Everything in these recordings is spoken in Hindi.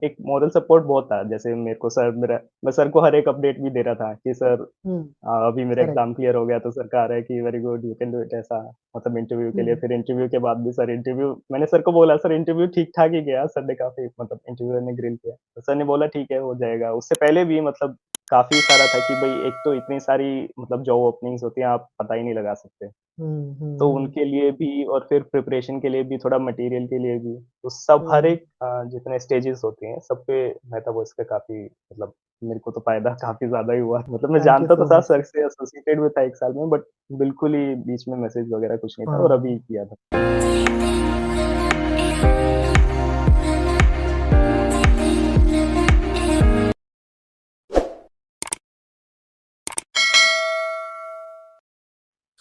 एक मॉरल सपोर्ट बहुत था। जैसे मेरे को सर मेरा मैं सर को हर एक अपडेट भी दे रहा था कि सर हुँ, अभी मेरा करेक्ट। एग्ज़ाम क्लियर हो गया तो सर कह रहा है कि very good you can do it ऐसा मतलब इंटरव्यू के लिए। हुँ, फिर इंटरव्यू के बाद भी सर इंटरव्यू मैंने सर को बोला सर इंटरव्यू ठीक-ठाक ही गया। सर ने काफ़ी मतलब इंटरव्यूअर ने ग्रिल किया। तो सर ने बोला ठीक है हो जाएगा। उससे पहले भी मतलब काफ़ी सारा था कि भई एक तो इतनी सारी मतलब जॉब ओपनिंग्स होती हैं आप पता ही नहीं लगा सकते। हुँ, हुँ, तो हुँ, उनके लिए भी और फिर प्रिपरेशन के लिए भी थोड़ा मटेरियल के लिए भी, तो सब हर हुँ, एक जितने स्टेजेस होते हैं, सब पे मेटावर्स का काफ़ी मतलब मेरे को तो फ़ायदा काफ़ी ज़्यादा ही हुआ। मतलब मैं थैंक यू जानता तो सो था मच। सर से एसोसिएटेड भी था 1 साल में बट बिल्कुल ही बीच में मैसेज वगैरह कुछ नहीं था और अभी हाँ। किया था।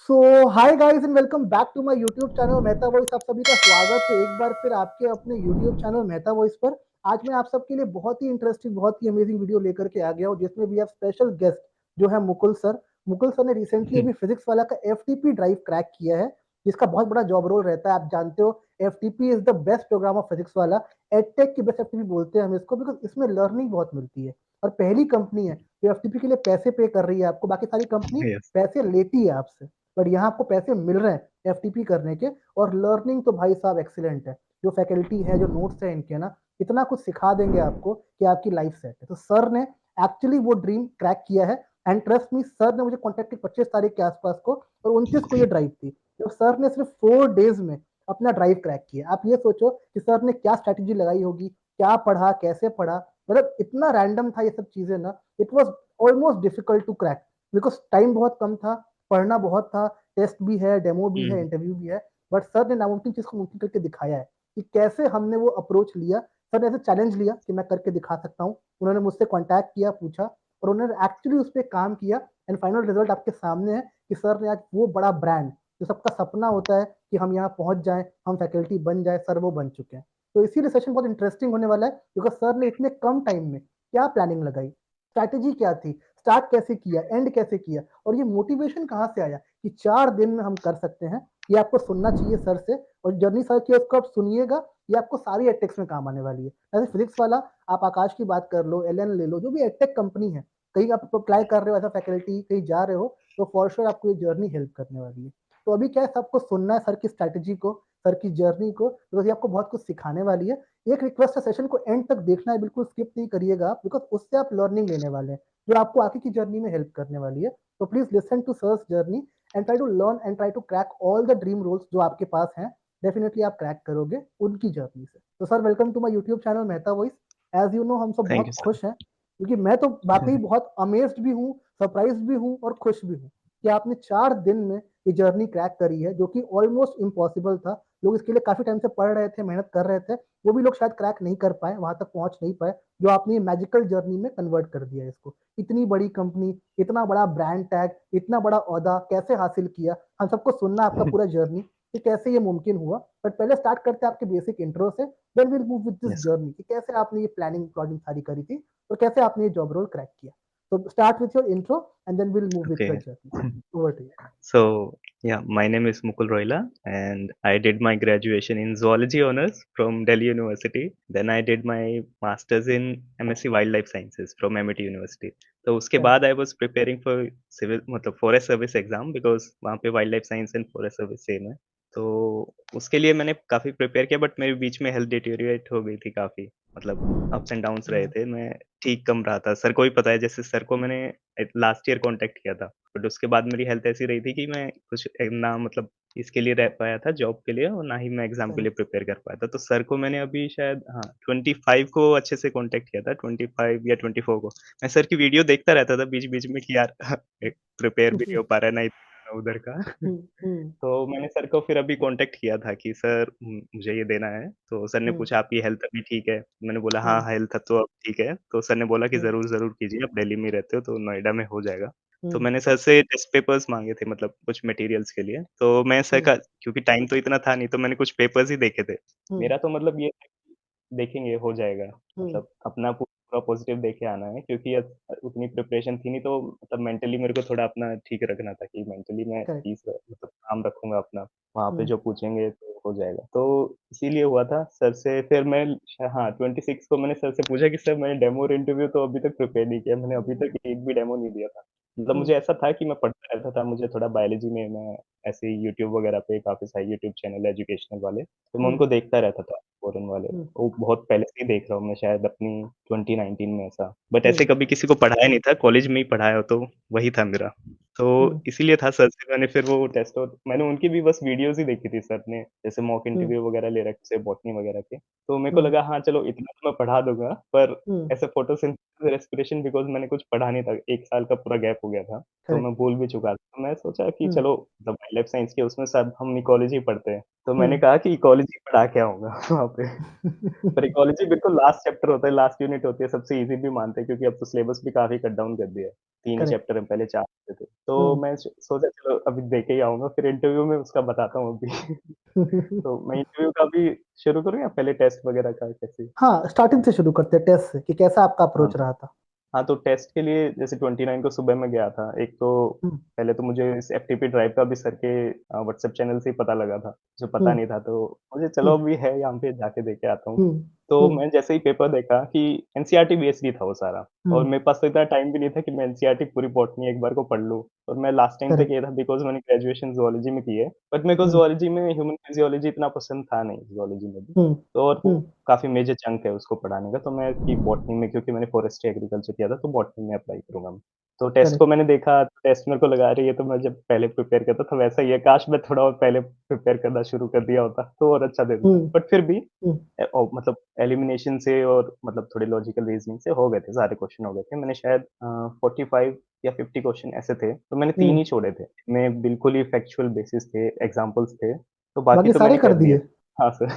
So hi guys and welcome back to my YouTube channel Mehta voice. आप सभी का स्वागत है एक बार फिर आपके अपने यूट्यूब चैनल मेहता वॉइस पर। आज मैं आप सबके लिए बहुत ही इंटरेस्टिंग, बहुत ही अमेजिंग वीडियो लेकर के आ गया हूँ, जिसमें भी आप स्पेशल गेस्ट जो है मुकुल सर। मुकुल सर ने रिसेंटली अभी फिजिक्स वाला का एफटीपी ड्राइव क्रैक किया है, जिसका बहुत बड़ा जॉब रोल रहता है। आप जानते हो FTP is the best program of physics वाला। एडटेक की बेस्ट एफटीपी बोलते हैं हम इसको, बिकॉज इसमें लर्निंग बहुत मिलती है। और पहली कंपनी है जो एफटीपी के लिए पैसे पे कर रही है आपको, बाकी सारी कंपनी यस। पैसे लेती है आपसे, बट यहाँ आपको पैसे मिल रहे हैं एफटीपी करने के। और लर्निंग तो भाई साहब एक्सीलेंट है। जो फैकल्टी है, जो नोट्स है इनके ना, इतना कुछ सिखा देंगे आपको कि आपकी लाइफ सेट है। तो सर ने एक्चुअली वो ड्रीम क्रैक किया है। एंड ट्रस्ट मी, सर ने मुझे कॉन्टेक्ट किया 25 तारीख के आसपास को, और 29 को ये ड्राइव थी। तो सर ने सिर्फ 4 डेज में अपना ड्राइव क्रैक किया। आप ये सोचो कि सर ने क्या स्ट्रैटेजी लगाई होगी, क्या पढ़ा, कैसे पढ़ा। मतलब इतना रैंडम था ये सब चीजें ना, it was almost difficult to crack, because time बहुत कम था, पढ़ना बहुत था, टेस्ट भी है, डेमो भी है, हुँ, इंटरव्यू भी है। बट सर ने नामुमकिन चीज को मुमकिन करके दिखाया है कि कैसे हमने वो अप्रोच लिया। सर ने ऐसे चैलेंज लिया कि मैं करके दिखा सकता हूँ। उन्होंने मुझसे कॉन्टैक्ट किया, पूछा, और उन्होंने एक्चुअली उस पर काम किया। एंड फाइनल रिजल्ट आपके सामने है कि सर ने आज वो बड़ा ब्रांड जो सबका सपना होता है कि हम यहाँ पहुंच जाएं, हम फैकल्टी बन जाए, सर वो बन चुके हैं। तो इसीलिए सेशन बहुत इंटरेस्टिंग होने वाला है, बिकॉज सर ने इतने कम टाइम में क्या प्लानिंग लगाई, स्ट्रैटेजी क्या थी, स्टार्ट कैसे किया, एंड कैसे किया, और ये मोटिवेशन कहाँ से आया कि 4 दिन में हम कर सकते हैं। ये आपको सुनना चाहिए सर से। और जर्नी सर की उसको आप सुनिएगा, ये आपको सारी एटेक्स में काम आने वाली है। जैसे फिजिक्स वाला, आप आकाश की बात कर लो, एल ले लो, जो भी एटेक कंपनी है, कहीं आप अप्लाई कर रहे हो एज फैकल्टी, कहीं जा रहे हो, तो फॉर श्योर आपको ये जर्नी हेल्प करने वाली है। तो अभी क्या है, सबको सुनना है सर की स्ट्रैटेजी को, सर की जर्नी को, बिकॉज ये आपको बहुत कुछ सिखाने वाली है। एक रिक्वेस्ट है, सेशन को एंड तक देखना है, बिल्कुल स्किप नहीं करिएगा आप, बिकॉज उससे आप लर्निंग लेने वाले हैं जो आपको आगे की जर्नी में हेल्प करने वाली है। तो please listen to sir's journey and try to learn and try to crack all the dream roles जो आपके पास हैं। डेफिनेटली आप क्रैक करोगे उनकी जर्नी से। तो sir, welcome to my YouTube channel Mehta voice. As you know, हम सब थैंक बहुत यू सर। खुश हैं, क्योंकि मैं तो वाकई बहुत अमेज्ड भी हूँ, सरप्राइज भी हूँ, और खुश भी हूँ कि आपने 4 दिन में ये जर्नी क्रैक करी है, जो कि ऑलमोस्ट इम्पॉसिबल था। लोग इसके लिए काफी टाइम से पढ़ रहे थे, मेहनत कर रहे थे, वो भी लोग शायद क्रैक नहीं कर पाए, वहां तक पहुंच नहीं पाए, जो आपने ये मैजिकल जर्नी में कन्वर्ट कर दिया है इसको। इतनी बड़ी कंपनी, इतना बड़ा ब्रांड टैग, इतना बड़ा ओहदा कैसे हासिल किया, हम सबको सुनना है आपका पूरा जर्नी कि कैसे ये मुमकिन हुआ। बट पहले स्टार्ट करते हैं आपके बेसिक इंट्रो से, then will move with this yes journey कि कैसे आपने ये प्लानिंग प्लॉटिंग सारी करी थी, और कैसे आपने ये जॉब रोल क्रैक किया। तो start with your intro and then will move with okay. The journey. Over to you. So, yeah, my name is Mukul Roila, and I did my graduation in zoology honors from Delhi University. Then I did my masters in MSc Wildlife Sciences from MIT University. तो उसके क्या बाद I was preparing for civil मतलब फॉरेस्ट सर्विस एग्जाम बिकॉज वहाँ पे wild life science and forest service same है। तो उसके लिए मैंने काफ़ी प्रिपेयर किया बट मेरे बीच में हेल्थ डिटेरियोरेट हो गई थी काफ़ी। मतलब अप्स एंड डाउन्स रहे थे। मैं ठीक कम रहा था। सर को भी पता है जैसे सर को मैंने लास्ट ईयर कॉन्टैक्ट किया था। बट उसके बाद मेरी हेल्थ ऐसी रही थी कि मैं कुछ ना मतलब इसके लिए रह पाया था जॉब के लिए और ना ही मैं एग्ज़ाम के लिए करेक्ट। प्रिपेयर कर पाया था। तो सर को मैंने अभी शायद हाँ, 25 को अच्छे से कॉन्टैक्ट किया था, 25 या 24 को। मैं सर की वीडियो देखता रहता था बीच-बीच में कि यार प्रिपेयर भी नहीं हो पा रहा है, ना इधर ना उधर का। हम्म। तो मैंने सर को फिर अभी कॉन्टैक्ट किया था कि सर मुझे ये देना है। तो सर ने हम्म। पूछा आपकी हेल्थ अभी ठीक है? मैंने बोला हाँ, हम्म। हेल्थ तो अब ठीक है। तो सर ने बोला कि हम्म। ज़रूर, ज़रूर कीजिए, आप दिल्ली में ही रहते हो तो नोएडा में हो जाएगा। तो हम्म। मैंने सर से टेस्ट पेपर्स माँगे थे मतलब कुछ मटेरियल्स के लिए। तो मैं सर हम्म। का क्योंकि टाइम तो इतना था नहीं तो मैंने कुछ पेपर्स ही देखे थे। हम्म। मेरा तो मतलब ये था कि देखेंगे हो जाएगा। हम्म। मतलब अपना पूरा पॉज़िटिव देके आना है क्योंकि उतनी प्रिपरेशन थी नहीं तो मतलब मेंटली मेरे को थोड़ा अपना ठीक रखना था कि मेंटली मैं करेक्ट। पीस मतलब काम रखूँगा अपना, वहाँ पे हुँ, जो पूछेंगे तो हो जाएगा। तो इसीलिए हुआ था सर से फिर मैं हाँ, 26 को मैंने सर से पूछा कि सर मैंने डेमो और इंटरव्यू तो अभी तक प्रिपेयर नहीं किया, मैंने अभी तक एक भी डेमो नहीं दिया था। मतलब हुँ, मुझे ऐसा था कि मैं पढ़ता रहता था, मुझे थोड़ा बायोलॉजी में मैं ऐसे ही यूट्यूब वगैरह पे काफ़ी सारे यूट्यूब चैनल है एजुकेशनल वाले, तो मैं हुँ, उनको देखता रहता था, फ़ॉरेन वाले। हुँ, वो बहुत पहले से ही देख रहा हूँ मैं शायद अपनी 2019 में ऐसा। बट ऐसे हुँ, कभी किसी को पढ़ाया नहीं था, कॉलेज में ही पढ़ाया हो तो वही था मेरा। तो हुँ, इसीलिए था सर से मैंने फिर वो टेस्ट और मैंने उनकी भी बस वीडियोज़ ही देखी थी सर ने, जैसे मॉक हुँ, इंटरव्यू वगैरह ले रखे थे बॉटनी वगैरह के। तो मेरे को हुँ, लगा हाँ, चलो इतना तो मैं पढ़ा दूँगा, पर हुँ, ऐसे फोटोसिंथेसिस रेस्पिरेशन बिकॉज़ मैंने कुछ पढ़ा नहीं था, 1 साल का पूरा गैप हो गया था, तो करेक्ट। मैं भूल भी चुका था। तो मैं सोचा कि हुँ, चलो मतलब वाइल्ड लाइफ साइंस के उसमें सब हम इकोलॉजी पढ़ते हैं, तो मैंने हुँ। कहा कि इकोलॉजी पढ़ा के आऊँगा वहाँ पे। पर इकोलॉजी बिल्कुल लास्ट चैप्टर होता है, लास्ट यूनिट होती है, सबसे ईज़ी भी मानते हैं क्योंकि अब तो सिलेबस भी काफ़ी कट डाउन कर दिया है। 3 ही करेक्ट। चैप्टर है, पहले 4 होते थे। तो हुँ। मैं सोचा चलो अभी दे के ही आऊँगा, फिर इंटरव्यू में उसका बताता हूँ अभी। तो मैं इंटरव्यू का भी शुरू करूँ या पहले टेस्ट वगैरह का कैसे? हाँ, स्टार्टिंग से शुरू करते हैं टेस्ट से कि कैसा आपका हाँ। अप्रोच रहा था? हाँ, तो टेस्ट के लिए जैसे 29 को सुबह मैं गया था। एक तो हुँ, पहले तो मुझे इस एफटीपी ड्राइव का भी सर के व्हाट्सएप चैनल से ही पता लगा था, जो पता हुँ, नहीं था। तो मुझे हुँ, चलो अभी है यहाँ पे जाके दे के आता हूँ। हुँ, तो हुँ, मैं जैसे ही पेपर देखा कि एनसीईआरटी बेस्ड ही था वो सारा हुँ, और मेरे पास तो इतना टाइम भी नहीं था कि मैं एनसीईआरटी पूरी बॉटनी एक बार को पढ़ लूँ। और मैं लास्ट टाइम तक करेक्ट। ये था बिकॉज़ मैंने ग्रेजुएशन ज़ूलॉजी में की है। बट मेरे को हुँ, ज़ूलॉजी में ह्यूमन फिजियोलॉजी इतना पसंद था नहीं ज़ूलॉजी में भी। हुँ, तो और वो हुँ, काफ़ी मेजर चंक है उसको पढ़ाने का, तो मैं कि बॉटनी में क्योंकि मैंने फ़ॉरेस्ट्री एग्रीकल्चर किया था, तो बॉटनी में अप्लाई करूँगा मैं। तो टेस्ट को करेक्ट। मैंने देखा, टेस्ट मेरे को लगा अरे ये तो मैं जब पहले प्रिपेयर करता था वैसा ही है, काश मैं थोड़ा और पहले प्रिपेयर करना शुरू कर दिया होता, तो और अच्छा हुँ, देता। बट फिर भी हुँ, मतलब एलिमिनेशन से और मतलब थोड़े लॉजिकल रीज़निंग से हो गए थे, सारे क्वेश्चन हो गए थे। मैंने शायद 45 या 50 क्वेश्चन ऐसे थे, तो मैंने 3 हुँ, ही छोड़े थे। मैं बिल्कुल ही फैक्चुअल बेसिस थे, एग्ज़ाम्पल्स थे, तो बाकी बाकी तो सारे मैंने कर कर दिए। दिए? हाँ सर,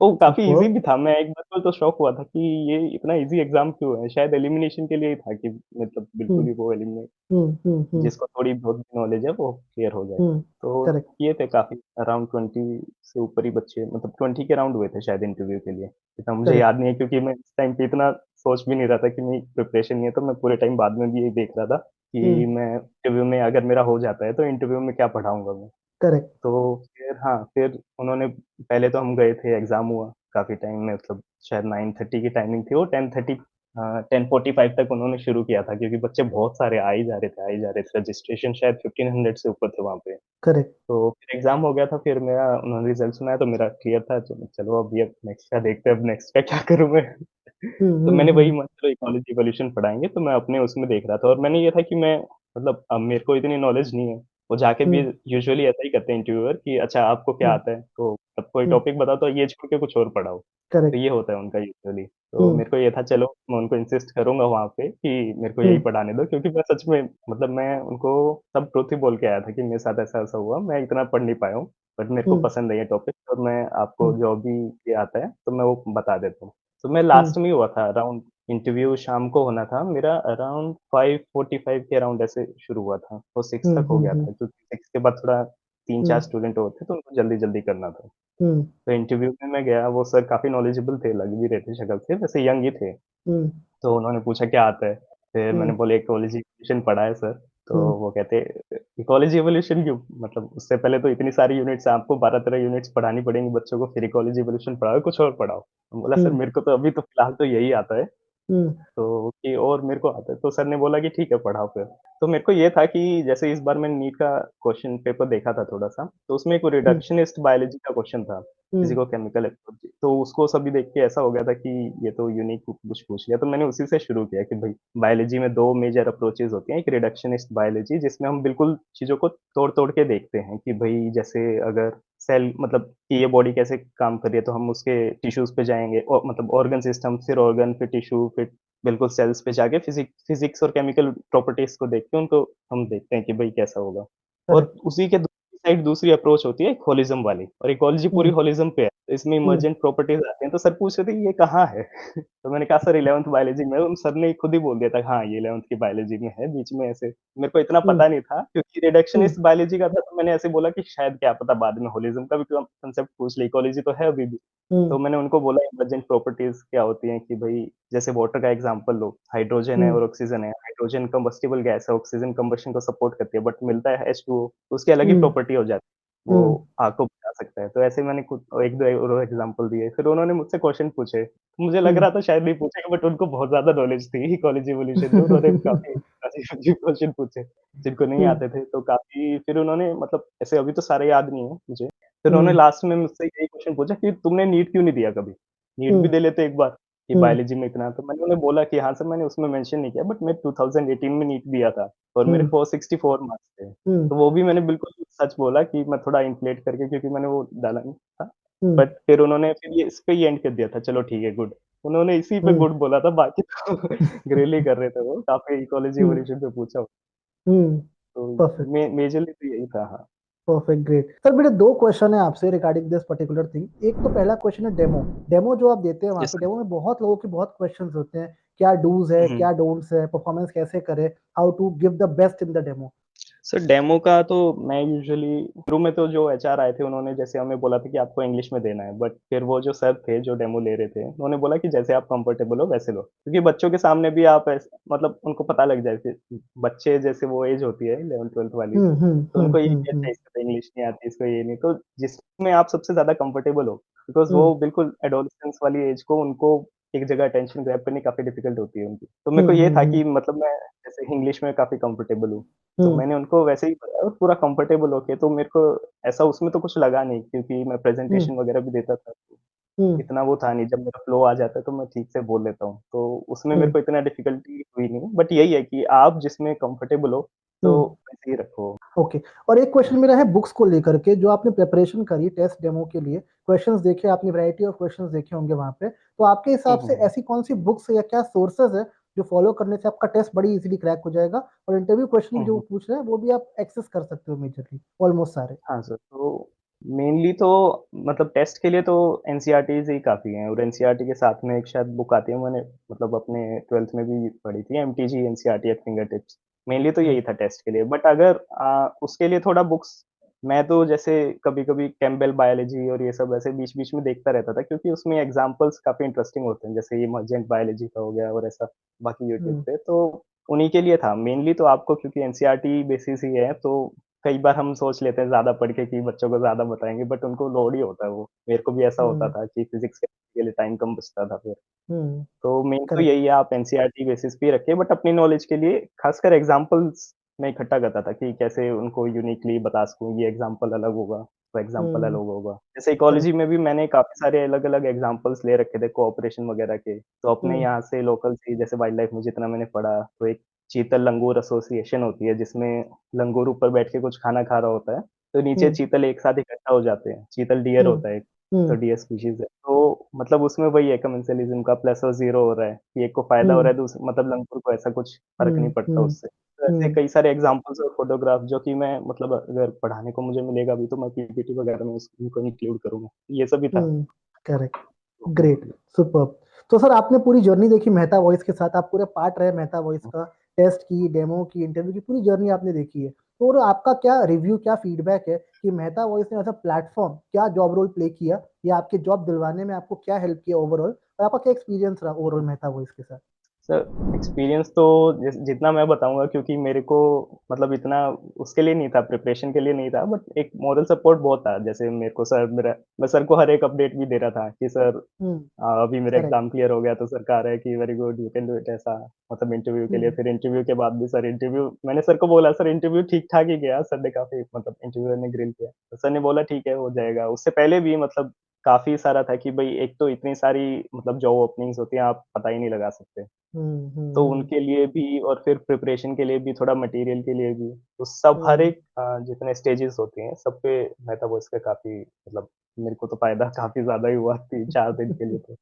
वो काफ़ी ईज़ी सुपर्ब! भी था, मैं एक बार को तो शॉक हुआ था कि ये इतना ईज़ी एग्ज़ाम क्यों है? शायद एलिमिनेशन के लिए ही था कि मतलब हुँ, बिल्कुल ही वो एलिमिनेट हुँ, हुँ, हुँ, जिसको थोड़ी बहुत भी नॉलेज है वो क्लियर हो जाए। हुँ, तो करेक्ट। किए थे काफ़ी अराउंड 20 से ऊपर ही बच्चे मतलब 20 के अराउंड हुए थे शायद इंटरव्यू के लिए। इतना मुझे करेक्ट। याद नहीं है क्योंकि मैं इस टाइम पे इतना सोच भी नहीं रहा था कि नहीं प्रिपरेशन नहीं है, तो मैं पूरे टाइम बाद में भी यही देख रहा था हुँ, कि मैं इंटरव्यू में अगर मेरा हो जाता है, तो इंटरव्यू में क्या पढ़ाऊँगा मैं। करेक्ट। तो फिर हाँ, फिर उन्होंने पहले तो हम गए थे एग्ज़ाम हुआ काफ़ी टाइम में मतलब शायद 9:30 की टाइमिंग थी वो 10:45 तक उन्होंने शुरू किया था क्योंकि बच्चे बहुत सारे आ ही जा रहे थे। रजिस्ट्रेशन शायद 1500 से ऊपर थे वहाँ पे। करेक्ट। तो फिर एग्ज़ाम हो गया था फिर मेरा उन्होंने रिज़ल्ट सुनाया तो मेरा क्लियर था तो चलो अब नेक्स्ट का देखते हैं अब नेक्स्ट का क्या करूँ मैं? हुँ, तो हुँ, मैंने वही हुँ, चलो इकोलॉजी इवोल्यूशन पढ़ाएँगे तो मैं अपने उसमें देख रहा था और मैंने ये था कि मैं मतलब मेरे को इतनी नॉलेज नहीं है। वो जाके भी हुँ, यूजुअली ऐसा ही करते हैं इंटरव्यूअर कि अच्छा आपको क्या हुँ, आता है? तो अब कोई हुँ, टॉपिक बताओ तो ये छोड़ के कुछ और पढ़ाओ। तो करेक्ट। ये होता है उनका यूजुअली। तो हुँ, मेरे को ये था चलो मैं उनको इंसिस्ट करूँगा वहाँ पे कि मेरे को हुँ, यही पढ़ाने दो क्योंकि मैं सच में मतलब मैं उनको सब ट्रुथ ही बोल के आया था कि मेरे साथ ऐसा-ऐसा हुआ, मैं इतना पढ़ नहीं पाया हूँ, बट मेरे को हुँ, पसंद है ये टॉपिक और मैं आपको हुँ, जो भी ये आता है तो मैं वो बता देता हूँ। तो मैं हुँ, लास्ट में ही हुआ था अराउंड इंटरव्यू शाम को होना था, मेरा अराउंड 5:45 के अराउंड ऐसे शुरू हुआ था, वो 6 हुँ, तक हो हुँ, गया हुँ, था क्योंकि 6 के बाद थोड़ा 3-4 हुँ, स्टूडेंट और थे तो उनको जल्दी-जल्दी करना था। हुँ, तो इंटरव्यू में मैं गया, वो सर काफ़ी नॉलेजेबल थे, लग भी रहे थे शक्ल से, वैसे यंग ही थे। हुँ, तो उन्होंने पूछा क्या आता है? फिर हुँ, मैंने बोला इकोलॉजी इवोल्यूशन पढ़ा है सर, तो हुँ, वो कहते इकोलॉजी इवोल्यूशन क्यों? मतलब उससे पहले तो इतनी सारी यूनिट्स हैं, आपको 12-13 यूनिट्स पढ़ानी पड़ेंगी बच्चों को, फिर इकोलॉजी इवोल्यूशन पढ़ाओ, कुछ और पढ़ाओ। बोला हुँ, सर मेरे को तो अभी तो फिलहाल तो यही आता है। हुँ, तो कि और मेरे को आता है, तो सर ने बोला कि ठीक है पढ़ाओ फिर। तो मेरे को ये था कि जैसे इस बार मैंने नीट का क्वेश्चन पेपर देखा था थोड़ा-सा, तो उसमें एक हुँ, रिडक्शनिस्ट बायोलॉजी का क्वेश्चन था, हुँ, फिज़िको-केमिकल एप्रोच। तो उसको सभी देख के ऐसा हो गया था कि ये तो यूनिक कुछ पूछ लिया, तो मैंने उसी से शुरू किया कि भई बायोलॉजी में 2 मेजर अप्रोचेज़ होती हैं, एक रिडक्शनिस्ट बायोलॉजी जिसमें हम बिल्कुल चीज़ों को तोड़-तोड़ के देखते हैं कि भई जैसे अगर सेल मतलब कि ये बॉडी कैसे काम कर रही है, तो हम उसके टिश्यूज़ पे जाएँगे मतलब ऑर्गन सिस्टम, फिर ऑर्गन, फिर टिश्यू, फिर बिल्कुल सेल्स पे जाके फिज़िक्स और केमिकल प्रॉपर्टीज़ को देख के उनको हम देखते हैं कि भई कैसा होगा। और करेक्ट। उसी के साइड दूसरी अप्रोच होती है एक होलिज़्म वाली और इकोलॉजी पूरी हुँ, होलिज़्म पे है। तो इसमें हुँ, इमर्जेंट प्रॉपर्टीज़ आती हैं, तो सर पूछ रहे थे ये कहाँ है? तो मैंने कहा सर 11th बायोलॉजी में है, उन सर ने खुद ही बोल दिया था हाँ, ये 11th की बायोलॉजी में है, बीच में ऐसे मेरे को इतना हुँ, पता नहीं था क्योंकि हुँ, रिडक्शनिस्ट बायोलॉजी का था तो मैंने ऐसे बोला कि शायद क्या पता बाद में होलिज़्म का भी कांसेप्ट पूछ ले, इकोलॉजी तो है अभी भी। हुँ, तो मैंने उनको बोला इमर्जेंट प्रॉपर्टीज़ क्या होती हैं कि भई जैसे वाटर का एग्ज़ाम्पल लो, हाइड्रोजन है हुँ, और ऑक्सीजन है। हाइड्रोजन कंबस्टिबल गैस है, ऑक्सीजन कंबशन को सपोर्ट करती है, बट मिलता है H2O तो उसकी अलग ही हुँ, प्रॉपर्टी हो जाती है। वो हुँ, आग को बुझा सकता है। तो ऐसे मैंने खुद 1-2 और एग्ज़ाम्पल दिए। फिर उन्होंने मुझसे क्वेश्चन पूछे। मुझे लग हुँ। रहा था शायद नहीं पूछेंगे बट उनको बहुत ज़्यादा नॉलेज थी इकोलॉजी इवोल्यूशन में। उन्होंने काफ़ी अजीब-अजीब क्वेश्चन पूछे, जिनको नहीं हुँ, आते थे। तो काफ़ी फिर उन्होंने मतलब ऐसे अभी तो सारे याद नहीं है मुझे। फिर उन्होंने हुँ, लास्ट में मुझसे यही क्वेश्चन पूछा कि तुमने नीट क्यों नहीं दिया कभी? नीट हुँ, भी दे लेते एक बार, कि हुँ, बायोलॉजी में इतना तो मैंने उन्हें बोला कि हाँ सर मैंने उसमें मेंशन नहीं किया बट मैं 2018 में नीट दिया था और मेरे हुँ, 464 मार्क्स थे। हुँ, तो वो भी मैंने बिल्कुल सच बोला कि मैं थोड़ा इन्फ्लेट करके क्योंकि मैंने वो डाला नहीं था। हुँ, बट फिर उन्होंने फिर ये इस पे ही एंड कर दिया था, चलो ठीक है गुड। उन्होंने इसी पे हुँ, गुड बोला था बाकी तो ग्रिल ही कर रहे थे वो, काफ़ी इकोलॉजी हुँ, इवोल्यूशन पे पूछा। हुँ, तो परफेक्ट, मेजरली तो यही था, हाँ। Perfect, great. सर मेरे 2 क्वेश्चन है आपसे रिगार्डिंग दिस पर्टिकुलर थिंग। एक तो पहला क्वेश्चन है डेमो। डेमो जो आप देते हैं वहाँ यस पे, सर। डेमो में बहुत लोगों के बहुत क्वेश्चन्स होते हैं। क्या डूज़ है, हुँ, हुँ। क्या डोंट्स है, परफॉर्मेंस कैसे करें, how to give the best in the demo? Sir demo का तो मैं यूजुअली शुरू में तो जो एचआर आए थे उन्होंने जैसे हमें बोला था कि आपको इंग्लिश में देना है बट फिर वो जो सर थे जो डेमो ले रहे थे उन्होंने बोला कि जैसे आप कंफर्टेबल हो वैसे लो क्योंकि बच्चों के सामने भी आप मतलब उनको पता लग जाए कि बच्चे जैसे वो एज होती है 11th-12th वाली हुँ, हुँ, तो हुँ, उनको ये हुँ, कहता हुँ, है इसको तो इंग्लिश नहीं आती इसको ये नहीं तो जिसमें आप सबसे ज्यादा कंफर्टेबल हो बिकॉज हुँ, वो बिल्कुल एडोलेसेंस वाली एज को उनको एक जगह अटेंशन ग्रैब करनी काफी डिफिकल्ट होती है उनकी तो मेरे हुँ, को ये हुँ, था हुँ, कि मतलब मैं जैसे इंग्लिश में काफी कंफर्टेबल हूँ तो हुँ, मैंने उनको वैसे ही बताया और पूरा कंफर्टेबल होके तो मेरे को ऐसा उसमें तो कुछ लगा नहीं क्योंकि मैं हुँ, प्रेज़ेंटेशन वगैरह भी देता था। हुँ, इतना वो था नहीं, जब मेरा फ्लो आ जाता है तो मैं ठीक से बोल लेता हूँ। तो उसमें मेरे हुँ, को इतना डिफ़िकल्टी हुई नहीं, बट यही है कि आप जिसमें कंफर्टेबल हो, हुँ। तो वैसे ही रखो। ओके। और एक क्वेश्चन मेरा है बुक्स को लेकर के, जो आपने प्रिपरेशन करी टेस्ट डेमो के लिए, क्वेश्चंस देखे आपने, वैरायटी ऑफ क्वेश्चंस देखे होंगे वहाँ पे। तो आपके हुँ, हिसाब हुँ, से हुँ। ऐसी कौन-सी बुक्स या क्या सोर्सेज़ है, जो फॉलो करने से आपका टेस्ट बड़ी ईज़िली क्रैक हो जाएगा और इंटरव्यू क्वेश्चन भी हुँ, जो वो हुँ। पूछ रहे हैं, वो भी आप एक्सेस कर सकते हो इमीडिएटली, ऑलमोस्ट सारे? हाँ सर, तो मेनली तो मतलब टेस्ट के लिए तो एनसीईआरटीज़ ही काफ़ी हैं और एनसीईआरटी के साथ में एक शायद बुक आती है, मैंने मतलब अपने 12th में भी पढ़ी थी, MTG NCERT eight finger tips. Mainly तो यही हुँ, था टेस्ट के लिए, बट अगर उसके लिए थोड़ा बुक्स मैं तो जैसे कभी-कभी कैम्पबेल बायोलॉजी और ये सब ऐसे बीच-बीच में देखता रहता था क्योंकि उसमें एग्ज़ाम्पल्स काफ़ी इंटरेस्टिंग होते हैं, जैसे इमर्जेंट बायोलॉजी का हो गया और ऐसा बाकी यूट्यूब हुँ, पे, तो उन्हीं के लिए था। मेनली तो आपको क्योंकि एनसीईआरटी बेसिस ही है, तो कई बार हम सोच लेते हैं ज़्यादा पढ़ के कि बच्चों को ज़्यादा बताएँगे, बट उनको लोड ही होता है वो। मेरे को भी ऐसा होता हुँ, था कि फिज़िक्स के लिए टाइम कम बचता था फिर। हुँ, तो मेन तो करेक्ट। यही है आप एनसीईआरटी बेसिस पे ही रखिए बट अपनी नॉलेज के लिए खासकर एग्ज़ाम्पल्स मैं इकट्ठा करता था कि कैसे उनको यूनिकली बता सकूँ, ये एग्ज़ाम्पल अलग होगा, वो एग्ज़ाम्पल हुँ, अलग होगा। जैसे इकोलॉजी करेक्ट। में भी मैंने काफ़ी सारे अलग-अलग एग्ज़ाम्पल्स ले रखे थे कोऑपरेशन वगैरह के। तो अपने हुँ, यहाँ से लोकल से जैसे वाइल्ड लाइफ में जितना मैंने पढ़ा, तो एक चीतल लंगूर एसोसिएशन होती है जिसमें लंगूर ऊपर बैठ के कुछ खाना खा रहा होता है, तो नीचे हुँ, चीतल एक साथ इकट्ठा हो जाते हैं। चीतल डियर हुँ, होता है एक। तो हुँ, डियर स्पीशीज़ है। तो मतलब उसमें वही है कमेंसलिज़्म का प्लस और ज़ीरो हो रहा है, कि एक को फ़ायदा हो हुँ, रहा है मतलब लंगूर को ऐसा कुछ फ़र्क नहीं हुँ, पड़ता हुँ, उससे। तो ऐसे हुँ, कई सारे एग्ज़ाम्पल्स और फ़ोटोग्राफ जो कि मैं मतलब अगर पढ़ाने को मुझे मिलेगा भी तो मैं पीपीटी वगैरह में उनको इंक्लूड करूँगा। ये सब ही था। हुँ, करेक्ट। Great, mostly. सुपर्ब! तो सर आपने पूरी जर्नी देखी मेहता वॉइस के साथ, आप पूरे पार्ट रहे मेहता वॉइस हुँ, का, टेस्ट की, डेमो की, इंटरव्यू की, पूरी जर्नी आपने देखी है। और आपका क्या रिव्यू, क्या फीडबैक है कि मेहता वॉइस ने एज़ अ प्लेटफ़ॉर्म क्या जॉब रोल प्ले किया या आपकी जॉब दिलवाने में आपको क्या हेल्प किया ओवरऑल? और आपका क्या एक्सपीरियंस रहा ओवरऑल हुँ। मेहता वॉइस के साथ? सर, एक्सपीरियंस तो जितना मैं बताऊँगा क्योंकि मेरे को मतलब इतना उसके लिए नहीं था, प्रिपरेशन के लिए नहीं था, बट एक मोरल सपोर्ट बहुत था। जैसे मेरे को सर मेरा मैं सर को हर एक अपडेट भी दे रहा था कि सर हुँ, अभी मेरा करेक्ट। एग्ज़ाम क्लियर हो गया तो सर कह रहा है कि very good, you can do it ऐसा मतलब इंटरव्यू के लिए। हुँ, फिर इंटरव्यू के बाद भी सर इंटरव्यू मैंने सर को बोला सर इंटरव्यू ठीक-ठाक ही गया। सर ने काफ़ी मतलब इंटरव्यूअर ने ग्रिल किया। तो सर ने बोला ठीक है, हो जाएगा। उससे पहले भी मतलब काफ़ी सारा था कि भई एक तो इतनी सारी मतलब जॉब ओपनिंग्स होती हैं, आप पता ही नहीं लगा सकते। हुँ, हुँ, तो हुँ, उनके लिए भी और फिर प्रिपरेशन के लिए भी, थोड़ा मटेरियल के लिए भी, तो सब हर हुँ, एक जितने स्टेजेस होते हैं, सब पे मेटावर्स का काफ़ी मतलब मेरे को तो फ़ायदा काफ़ी ज़्यादा ही हुआ 3-4 दिन के लिए तो।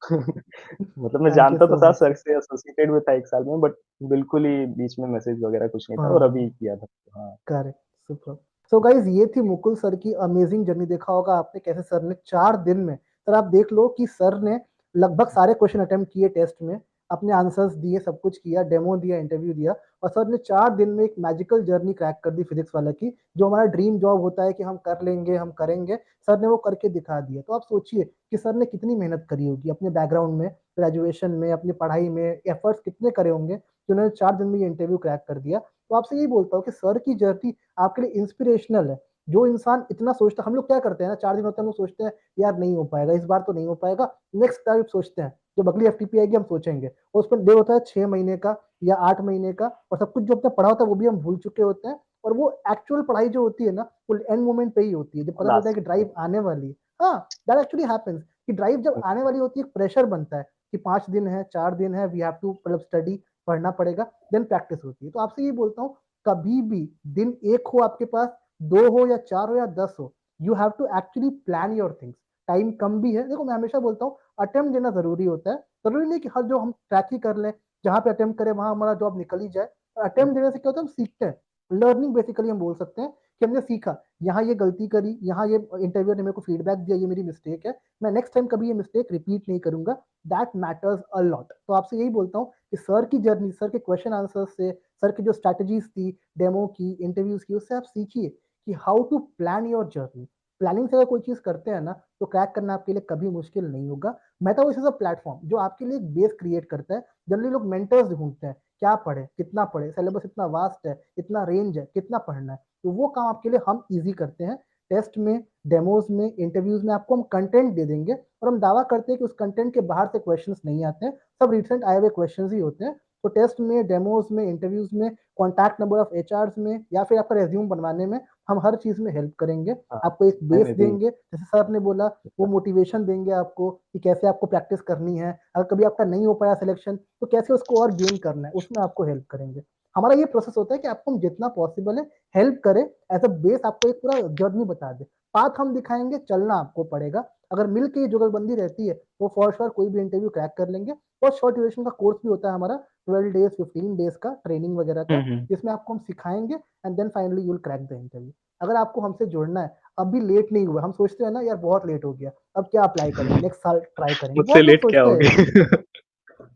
मतलब मैं थैंक यू जानता तो सो था मच सर सर। से एसोसिएटेड में था 1 साल में बट बिल्कुल ही बीच में मैसेज वगैरह कुछ नहीं था और अभी हाँ। किया था। हाँ। Correct, super. सो गाइज ये थी मुकुल सर की अमेजिंग जर्नी। देखा होगा आपने कैसे सर ने 4 दिन में, सर आप देख लो कि सर ने लगभग सारे क्वेश्चन अटेम्प्ट किए टेस्ट में, अपने आंसर्स दिए, सब कुछ किया, डेमो दिया, इंटरव्यू दिया, और सर ने 4 दिन में एक मैजिकल जर्नी क्रैक कर दी फिजिक्स वाला की। जो हमारा ड्रीम जॉब होता है कि हम कर लेंगे, हम करेंगे, सर ने वो करके दिखा दिया। तो आप सोचिए कि सर ने कितनी मेहनत करी होगी अपने बैकग्राउंड में, ग्रेजुएशन में, अपनी पढ़ाई में, एफर्ट्स कितने करे होंगे कि उन्होंने 4 दिन में ये इंटरव्यू क्रैक कर दिया। तो आपसे यही बोलता हूँ कि सर की जर्नी आपके लिए इंस्पिरेशनल है। जो इंसान इतना सोचता, हम लोग क्या करते हैं ना, 4 दिन होते हैं, हम लोग सोचते हैं यार नहीं हो पाएगा, इस बार तो नहीं हो पाएगा, नेक्स्ट टाइम सोचते हैं, जब अगली एफटीपी आएगी हम सोचेंगे, और उसमें डे होता है 6 महीने का या 8 महीने का, और सब कुछ जो अपने पढ़ा होता है वो भी हम भूल चुके होते हैं। और वो एक्चुअल पढ़ाई जो होती है ना, वो एंड मोमेंट पे ही होती है, जब पता चलता है लास्ट कि में। ड्राइव आने वाली है। हाँ, दैट एक्चुअली हैपेंस कि ड्राइव जब आने वाली होती है, एक प्रेशर बनता है कि 5 दिन है, 4 दिन है, वी हैव टू मतलब स्टडी, पढ़ना पड़ेगा, देन प्रैक्टिस होती है। तो आपसे ये बोलता हूँ, कभी भी दिन एक हो आपके पास, 2 हो या 4 हो या 10 हो, you have to actually plan your things. Time कम भी है, देखो मैं हमेशा बोलता हूँ अटेम्प्ट देना जरूरी होता है। जरूरी नहीं कि हर जो हम ट्रैक ही कर लें, जहाँ पे अटेम्प्ट करें वहां हमारा जॉब निकल ही जाए। अटेम्प्ट देने से क्या होता है, हम सीखते हैं, लर्निंग बेसिकली हम बोल सकते हैं कि हमने सीखा, यहाँ ये गलती करी, यहाँ ये इंटरव्यू ने मेरे को फीडबैक दिया, ये मेरी मिस्टेक है, मैं नेक्स्ट टाइम कभी ये मिस्टेक रिपीट नहीं करूंगा। That matters a lot. तो आपसे यही बोलता हूँ कि सर की जर्नी, सर के क्वेश्चन आंसर से, सर की जो स्ट्रैटेजीज थी, डेमो की, इंटरव्यूज की, उससे आप सीखिए कि how to plan your journey. Planning से अगर कोई चीज करते हैं ना, तो क्रैक करना आपके लिए कभी मुश्किल नहीं होगा। मेटावर्स इज अ प्लेटफॉर्म जो आपके लिए एक बेस क्रिएट करता है। जनरली लोग मेंटर्स ढूंढते हैं, क्या पढ़े, कितना पढ़े, सिलेबस इतना वास्ट है, इतना रेंज है, कितना पढ़ना है, तो वो काम आपके लिए हम इजी करते हैं। टेस्ट में, डेमोज में, इंटरव्यूज में आपको हम कंटेंट दे देंगे, और हम दावा करते हैं कि उस कंटेंट के बाहर से क्वेश्चंस नहीं आते हैं, सब रिसेंट आए हुए क्वेश्चंस ही होते हैं। तो टेस्ट में, डेमोज में, इंटरव्यूज में, कॉन्टैक्ट नंबर ऑफ एचआर्स में, या फिर आपका रेज्यूम बनवाने में, हम हर चीज में हेल्प करेंगे। हाँ, आपको एक मैं बेस मे बी देंगे, जैसे सर ने बोला, वो मोटिवेशन देंगे आपको कि कैसे आपको प्रैक्टिस करनी है, अगर कभी आपका नहीं हो पाया सिलेक्शन तो कैसे उसको और गेन करना है, उसमें आपको हेल्प करेंगे। हमारा ये प्रोसेस होता है कि आपको हम जितना पॉसिबल है हेल्प करें, एज अ बेस आपको एक पूरा जर्नी बता दे, पाथ हम दिखाएंगे, चलना आपको पड़ेगा। अगर मिल के ये जुगलबंदी रहती है तो फॉर श्योर कोई भी इंटरव्यू क्रैक कर लेंगे। और शॉर्ट ड्यूरेशन का कोर्स भी होता है हमारा, 12 डेज 15 डेज का ट्रेनिंग वगैरह का, हम्म। जिसमें आपको हम सिखाएंगे, and then finally you will crack the interview. अगर आपको हमसे जुड़ना है, अभी लेट नहीं हुआ, हम सोचते हैं ना यार बहुत लेट हो गया, अब क्या अप्लाई करेंगे, नेक्स्ट साल ट्राई करेंगे, मुझसे बहुत लोग लेट क्या सोचते हो हैं यार। गई?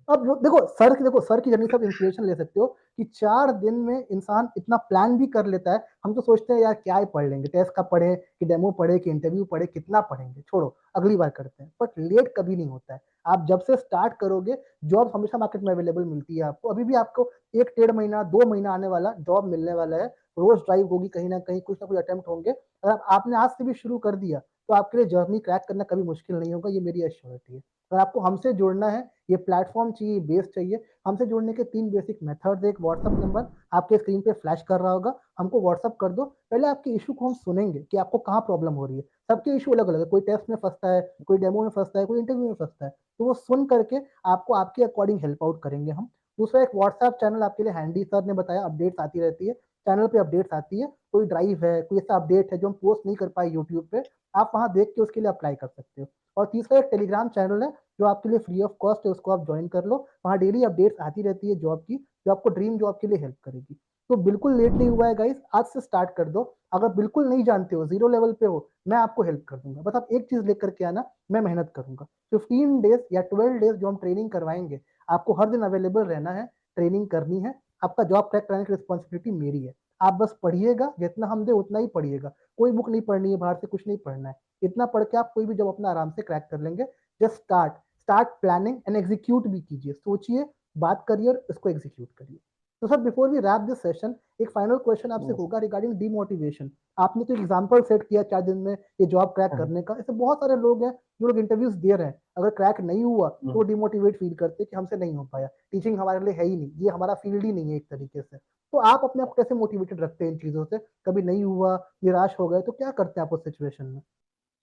अब देखो सर की जर्नी से आप इंस्पिरेशन ले सकते हो कि 4 दिन में इंसान इतना प्लान भी कर लेता है। हम तो सोचते हैं यार क्या ही पढ़ लेंगे, टेस्ट का पढ़े कि डेमो पढ़े कि इंटरव्यू पढ़े, कितना पढ़ेंगे, छोड़ो अगली बार करते हैं। बट लेट कभी नहीं होता है। आप जब से स्टार्ट करोगे, जॉब हमेशा मार्केट में अवेलेबल मिलती है आपको। अभी भी आपको 1 डेढ़ महीना 2 महीना आने वाला, जॉब मिलने वाला है, रोज ड्राइव होगी, कहीं ना कहीं कुछ ना कुछ अटेम्प्ट होंगे। अगर आपने आज से भी शुरू कर दिया तो आपके लिए जर्नी क्रैक करना कभी मुश्किल नहीं होगा, ये मेरी एश्योरिटी है। अगर आपको हमसे जुड़ना है, ये प्लेटफॉर्म चाहिए, बेस चाहिए, हमसे जुड़ने के 3 बेसिक मेथड्स। एक व्हाट्सअप नंबर आपके स्क्रीन पे फ्लैश कर रहा होगा, हमको व्हाट्सअप कर दो। पहले आपके इशू को हम सुनेंगे कि आपको कहाँ प्रॉब्लम हो रही है। सबके इशू अलग अलग है, कोई टेस्ट में फंसता है, कोई डेमो में फंसता है, कोई इंटरव्यू में फंसता है, तो वो सुन करके आपको आपके अकॉर्डिंग हेल्प आउट करेंगे हम। दूसरा, एक व्हाट्सएप चैनल आपके लिए हैंडी, सर ने बताया अपडेट्स आती रहती है, चैनल पे अपडेट्स आती है, कोई ड्राइव है, कोई ऐसा अपडेट है जो हम पोस्ट नहीं कर पाए यूट्यूब पे, आप वहां देख के उसके लिए अप्लाई कर सकते हो। और तीसरा, एक टेलीग्राम चैनल है जो आपके लिए फ्री ऑफ कॉस्ट है, उसको आप ज्वाइन कर लो, वहाँ डेली अपडेट्स आती रहती है जॉब की, जो आपको ड्रीम जॉब के लिए हेल्प करेगी। तो बिल्कुल लेट नहीं हुआ है गाइस, आज से स्टार्ट कर दो। अगर बिल्कुल नहीं जानते हो, जीरो लेवल पे हो, मैं आपको हेल्प कर दूंगा, बस आप एक चीज लेकर के आना, मैं मेहनत करूंगा। 15 डेज या 12 डेज जो हम ट्रेनिंग करवाएंगे, आपको हर दिन अवेलेबल रहना है, ट्रेनिंग करनी है, आपका जॉब क्रैक कराने की रिस्पॉन्सिबिलिटी मेरी है। आप बस पढ़िएगा, जितना हम दे उतना ही पढ़िएगा, कोई बुक नहीं पढ़नी है, बाहर से कुछ नहीं पढ़ना है। इतना पढ़ के आप कोई भी जॉब अपना आराम से क्रैक कर लेंगे। Just start planning and execute भी कीजिए, सोचिए, बात करिए और इसको एग्जीक्यूट करिए। तो sir before we wrap this session, एक फाइनल क्वेश्चन आपसे Yes. होगा रिगार्डिंग डीमोटिवेशन। आपने तो एग्जांपल सेट किया 4 दिन में ये जॉब क्रैक हम्म, करने का, ऐसे बहुत सारे लोग हैं जो लोग इंटरव्यूज दे रहे हैं, अगर क्रैक नहीं हुआ तो वो हम्म। डिमोटिवेट फील करते हैं कि हमसे नहीं हो पाया, टीचिंग हमारे लिए है ही नहीं, ये हमारा फील्ड ही नहीं है एक तरीके से। तो आप अपने आप को कैसे मोटिवेटेड रखते हैं इन चीजों से, कभी नहीं हुआ, निराश हो गए, तो क्या करते हैं आप उस सिचुएशन में?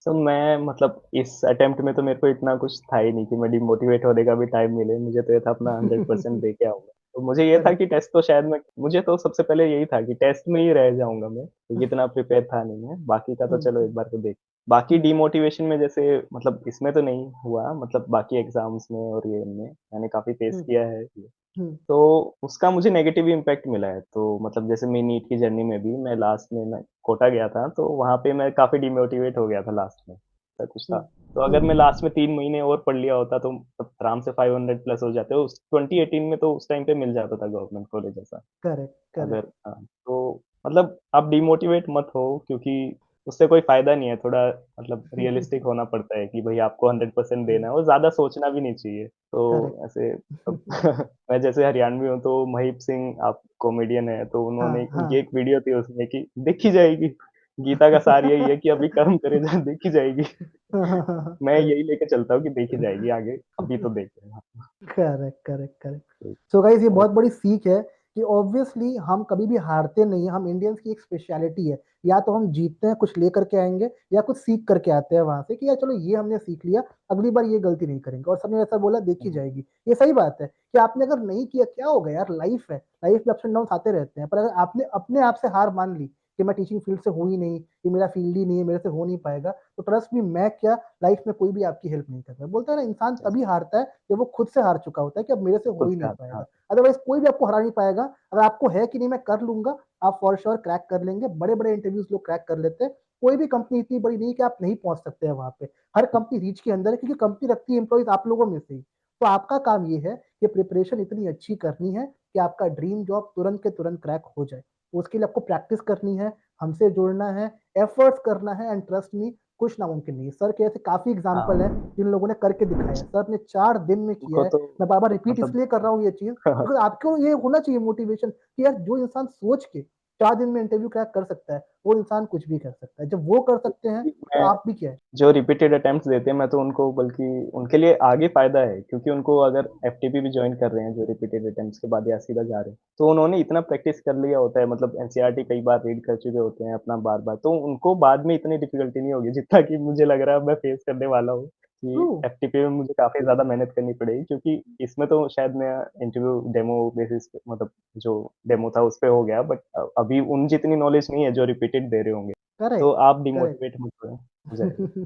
तो मैं मतलब इस अटेम्प्ट में तो मेरे को इतना कुछ था ही नहीं कि मैं डिमोटिवेट होने का भी टाइम मिले। मुझे तो ये था अपना 100% दे के आऊँगा। तो मुझे ये था करेक्ट। कि टेस्ट तो शायद मैं मुझे तो सबसे पहले यही था कि टेस्ट में ही रह जाऊँगा मैं, क्योंकि इतना प्रिपेयर था नहीं मैं। बाकी का तो चलो एक बार तो देख। बाकी हुँ, डिमोटिवेशन में जैसे मतलब इसमें तो नहीं हुआ, मतलब बाकी एग्ज़ाम्स में और ये इनमें मैंने काफ़ी फेस हुँ, किया है ये। हुँ, तो उसका मुझे नेगेटिव इम्पैक्ट मिला है। तो मतलब जैसे मैं नीट की जर्नी में भी मैं लास्ट में मैं कोटा गया था, तो वहाँ पे मैं काफ़ी डिमोटिवेट हो गया था लास्ट में, ऐसा कुछ था। हुँ, तो अगर हुँ, मैं लास्ट में 3 महीने और पढ़ लिया होता तो तब आराम से 500 प्लस हो जाते। उस 2018 में तो उस टाइम पे मिल जाता था गवर्नमेंट कॉलेज ऐसा। Correct, correct. अगर हाँ, तो मतलब आप डिमोटिवेट मत हो क्योंकि उससे कोई फ़ायदा नहीं है, थोड़ा मतलब रियलिस्टिक होना पड़ता है कि भई आपको 100% हुँ, देना है और ज़्यादा सोचना भी नहीं चाहिए। तो करेक्ट। ऐसे अब मैं जैसे हरियाणवी हूँ तो महीप सिंह आप कॉमेडियन हैं, तो उन्होंने हाँ, उनकी हाँ। एक वीडियो थी उसमें कि देखी जाएगी। गीता का सार यही है कि अभी कर्म करे जा देखी जाएगी। हाँ, हाँ, हाँ, हाँ, मैं करेक्ट। यही लेके चलता हूँ कि देखी जाएगी आगे, अभी तो देख रहे हैं। Correct, correct, correct. हाँ, सो गाइस ये और बहुत बड़ी सीख है कि ऑब्वियसली हम कभी भी हारते नहीं हैं, हम इंडियंस की एक स्पेशलिटी है। या तो हम जीतते हैं, कुछ लेकर के आएँगे या कुछ सीख करके आते हैं वहाँ से कि यार चलो ये हमने सीख लिया, अगली बार ये गलती नहीं करेंगे और सबने ऐसा बोला देखी हुँ, जाएगी। ये सही बात है कि आपने अगर नहीं किया क्या हो गया यार लाइफ़ है, लाइफ़ में अप्स एंड डाउन्स आते रहते हैं। पर अगर आपने अपने आप से हार मान ली कि मैं टीचिंग फील्ड से हूँ ही नहीं, ये मेरा फील्ड ही नहीं है, मेरे से हो नहीं पाएगा, तो ट्रस्ट मी मैं क्या लाइफ़ में कोई भी आपकी हेल्प नहीं कर रहा है। बोलते हैं ना इंसान तभी हारता है जब वो खुद से हार चुका होता है कि अब मेरे से हो खुद ही से नहीं आता पाएगा। हाँ, अदरवाइज़ कोई भी आपको हरा नहीं पाएगा। अगर आपको है कि नहीं मैं कर लूँगा, आप फॉर श्योर क्रैक कर लेंगे। बड़े-बड़े इंटरव्यूज़ लोग क्रैक कर लेते हैं। कोई भी कंपनी इतनी बड़ी नहीं है कि आप नहीं पहुँच सकते हैं वहाँ पे। हर कंपनी रीच के अंदर है क्योंकि कंपनी रखती है एम्प्लॉइज़ आप लोगों में से ही। तो आपका काम ये है कि प्रिपरेशन इतनी अच्छी करनी है कि आपका ड्रीम जॉब तुरंत के तुरंत क्रैक हो जाए। उसके लिए आपको प्रैक्टिस करनी है, हमसे जुड़ना है, एफर्ट्स करना है एंड ट्रस्ट मी कुछ नामुमकिन नहीं है। सर के ऐसे काफ़ी एग्ज़ाम्पल हैं हाँ, जिन लोगों ने करके दिखाया है। सर ने 4 दिन में किया उनको है। तो मैं बार-बार रिपीट मतलब इसलिए कर रहा हूँ ये चीज़ बिकॉज़ आपको ये होना चाहिए मोटिवेशन कि यार जो इंसान सोच के 4 दिन में इंटरव्यू क्रैक कर सकता है, वो इंसान कुछ भी कर सकता है। जब वो कर सकते हैं, तो मैं आप भी क्या है? जो रिपीटेड अटेम्प्ट्स देते हैं, मैं तो उनको बल्कि उनके लिए आगे फ़ायदा है क्योंकि उनको अगर एफटीपी भी जॉइन कर रहे हैं, जो रिपीटेड अटेम्प्ट्स के बाद या सीधा जा रहे हैं, तो उन्होंने इतना प्रैक्टिस कर लिया होता है मतलब एनसीईआरटी कई बार रीड कर चुके होते हैं अपना बार-बार, तो उनको बाद में इतनी डिफ़िकल्टी नहीं होगी जितना कि मुझे लग रहा है मैं फेस करने वाला हूँ कि ट्रू, एफटीपी में मुझे काफ़ी ज़्यादा मेहनत करनी पड़ेगी क्योंकि इसमें तो शायद मैं इंटरव्यू डेमो बेसिस पे मतलब जो डेमो था उस पे हो गया बट अभी उन जितनी नॉलेज नहीं है जो रिपीटेड दे रहे होंगे, तो करेक्ट, आप करेक्ट। डिमोटिवेट मत होएँ, हो जाएगा।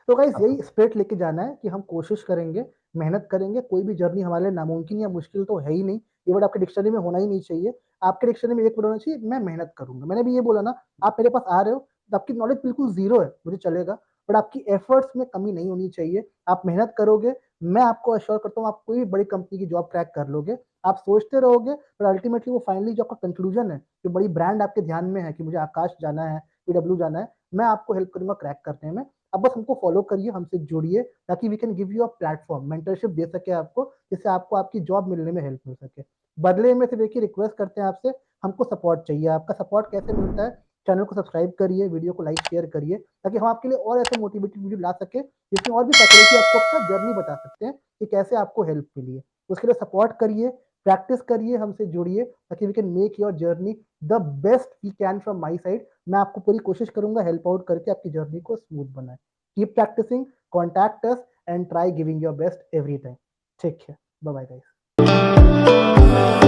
तो गाइस हाँ, यही स्पिरिट लेके जाना है कि हम कोशिश करेंगे, मेहनत करेंगे, कोई भी जर्नी हमारे लिए नामुमकिन या मुश्किल तो है ही नहीं। ये वर्ड आपके डिक्शनरी में होना ही नहीं चाहिए। आपके डिक्शनरी में एक वर्ड होना चाहिए, मैं मेहनत करूँगा। मैंने भी ये बोला ना, आप मेरे पास आ रहे हो, तो आपकी नॉलेज बिल्कुल ज़ीरो है, मुझे चलेगा, बट आपकी एफर्ट्स में कमी नहीं होनी चाहिए। आप मेहनत करोगे, मैं आपको एश्योर करता हूँ, आप कोई भी बड़ी कंपनी की जॉब क्रैक कर लोगे। आप सोचते रहोगे, पर अल्टीमेटली वो फाइनली जो आपका कंक्लूजन है, जो बड़ी ब्रांड आपके ध्यान में है कि मुझे आकाश जाना है, पीडब्ल्यू जाना है, मैं आपको हेल्प करूँगा क्रैक करने में। अब बस हमको फॉलो करिए, हमसे जुड़िए ताकि we can give you a platform, mentorship दे सके आपको, जिससे आपको आपकी जॉब मिलने में हेल्प मिल सके। बदले में सिर्फ़ एक ही रिक्वेस्ट करते हैं आपसे, हमको सपोर्ट चाहिए। आपका सपोर्ट कैसे मिलता है? चैनल को सब्सक्राइब करिए, वीडियो को लाइक, शेयर करिए ताकि हम आपके लिए और ऐसे मोटिवेटिव वीडियो ला सकें, जिसमें और भी फैसिलिटी आपको अपना जर्नी बता सकते हैं कि कैसे आपको हेल्प मिली है। उसके लिए सपोर्ट करिए, प्रैक्टिस करिए, हमसे जुड़िए ताकि we can make your journey the best we can from my side. मैं आपको पूरी कोशिश करूँगा हेल्प आउट करके आपकी जर्नी को स्मूथ बनाएँ। Keep practicing, contact us, and try giving your best every time. Take care. Bye bye, guys.